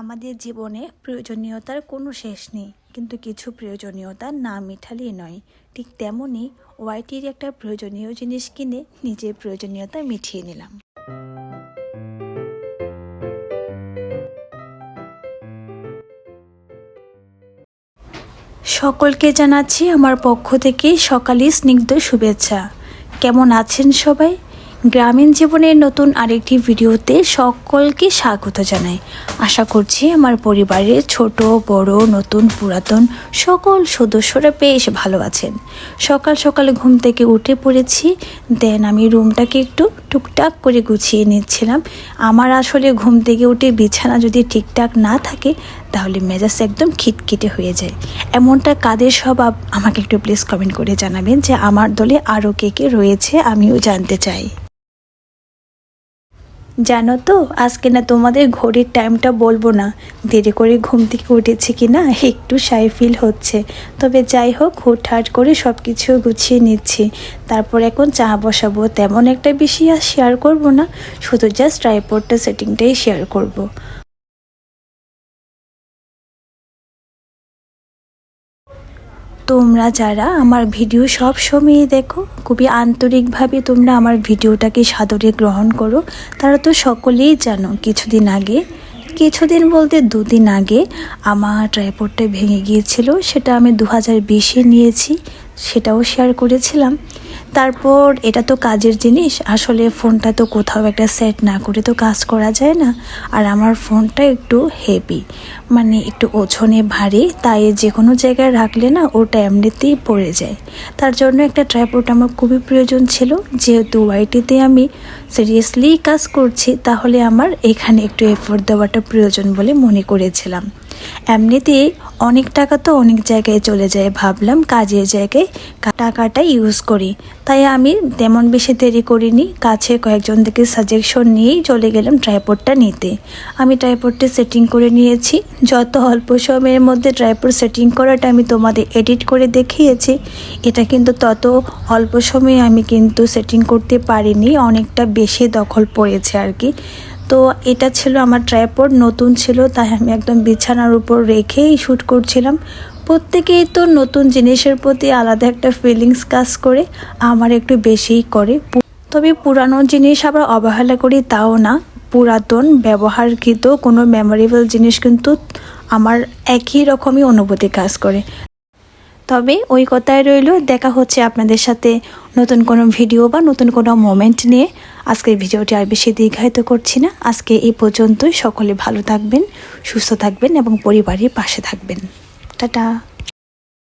আমাদের জীবনে প্রয়োজনীয়তার কোনো শেষ নেই, কিন্তু কিছু প্রয়োজনীয়তা না মেটালেই নয়। ঠিক তেমনই ওয়াইটির একটা প্রয়োজনীয় জিনিস কিনে নিজের প্রয়োজনীয়তা মিটিয়ে নিলাম। সকলকে জানাচ্ছি আমার পক্ষ থেকে সকালে স্নিগ্ধ শুভেচ্ছা। কেমন আছেন সবাই? গ্রামীণ জীবনের নতুন আরেকটি ভিডিওতে সকলকে স্বাগত জানাই। আশা করছি আমার পরিবারের ছোট বড় নতুন পুরাতন সকল সদস্যরা বেশ ভালো আছেন। সকাল সকালে ঘুম থেকে উঠে পড়েছি, দেন আমি রুমটাকে একটু টুকটাক করে গুছিয়ে নিচ্ছিলাম। আমার আসলে ঘুম থেকে উঠে বিছানা যদি ঠিকঠাক না থাকে তাহলে মেজাজ একদম খিটখিটে হয়ে যায়। এমনটা কাদের স্বভাব আমাকে একটু প্লিজ কমেন্ট করে জানাবেন যে আমার দলে আরও কে কে রয়েছে, আমিও জানতে চাই। জানো তো, আজকে না তোমাদের ঘড়ির টাইমটা বলবো না, দেরি করে ঘুম থেকে উঠেছি কি না একটু শাই ফিল হচ্ছে। তবে যাই হোক, হুটহাট করে সব কিছু গুছিয়ে নিচ্ছি। তারপর এখন চা বসাবো। তেমন একটা বেশি আর শেয়ার করবো না, শুধু জাস্ট ট্রাইপডটা সেটিংটাই শেয়ার করব। তোমরা যারা আমার ভিডিও সব সময়ই দেখো, খুবই আন্তরিকভাবে তোমরা আমার ভিডিওটাকে সাদরে গ্রহণ করো, তারা তো সকলেই জানো কিছুদিন বলতে 2 দিন আগে আমার ট্রাইপডটা ভেঙে গিয়েছিল। সেটা আমি 2020-এ নিয়েছি, সেটাও শেয়ার করেছিলাম। তারপর এটা তো কাজের জিনিস, আসলে ফোনটা তো কোথাও একটা সেট না করে তো কাজ করা যায় না। আর আমার ফোনটা একটু হেভি, মানে একটু ওজনে ভারী, তাই যে কোনো জায়গায় রাখলে না ওটা এমনিতেই পড়ে যায়। তার জন্য একটা ট্রাইপড আমার খুবই প্রয়োজন ছিল। যেহেতু ওয়াইটিতে আমি সিরিয়াসলি কাজ করছি, তাহলে আমার এখানে একটু এফোর্ট দেওয়াটা প্রয়োজন বলে মনে করেছিলাম। এমনিতেই অনেক টাকা তো অনেক জায়গায় চলে যায়, ভাবলাম কাজের জায়গায় টাকাটা ইউজ করি। তাই আমি তেমন বেশি দেরি করিনি, কাছে কয়েকজন থেকে সাজেশন নিয়েই চলে গেলাম ট্রাইপডটা নিতে। আমি ট্রাইপডটা সেটিং করে নিয়েছি। যত অল্প সময়ের মধ্যে ট্রাইপড সেটিং করাটা আমি তোমাদের এডিট করে দেখিয়েছি, এটা কিন্তু তত অল্প সময়ে আমি কিন্তু সেটিং করতে পারিনি, অনেকটা বেশি দখল পড়েছে আর কি। তো এটা ছিল আমার ট্রাইপড, নতুন ছিল, তাই আমি একদম বিছানার উপর রেখেই শ্যুট করছিলাম। প্রত্যেকেই তো নতুন জিনিসের প্রতি আলাদা একটা ফিলিংস কাজ করে, আমার একটু বেশিই করে। তবে পুরানো জিনিস আবার অবহেলা করি তাও না, পুরাতন ব্যবহারকৃত কোনো মেমোরেবল জিনিস কিন্তু আমার একই রকমই অনুভূতি কাজ করে। তবে ওই কথাই রইল, দেখা হচ্ছে আপনাদের সাথে নতুন কোনো ভিডিও বা নতুন কোনো মোমেন্ট নিয়ে। আজকের ভিডিওটি আর বেশি দীর্ঘায়িত করছি না, আজকে এই পর্যন্তই। সকলে ভালো থাকবেন, সুস্থ থাকবেন এবং পরিবারের পাশে থাকবেন। টাটা।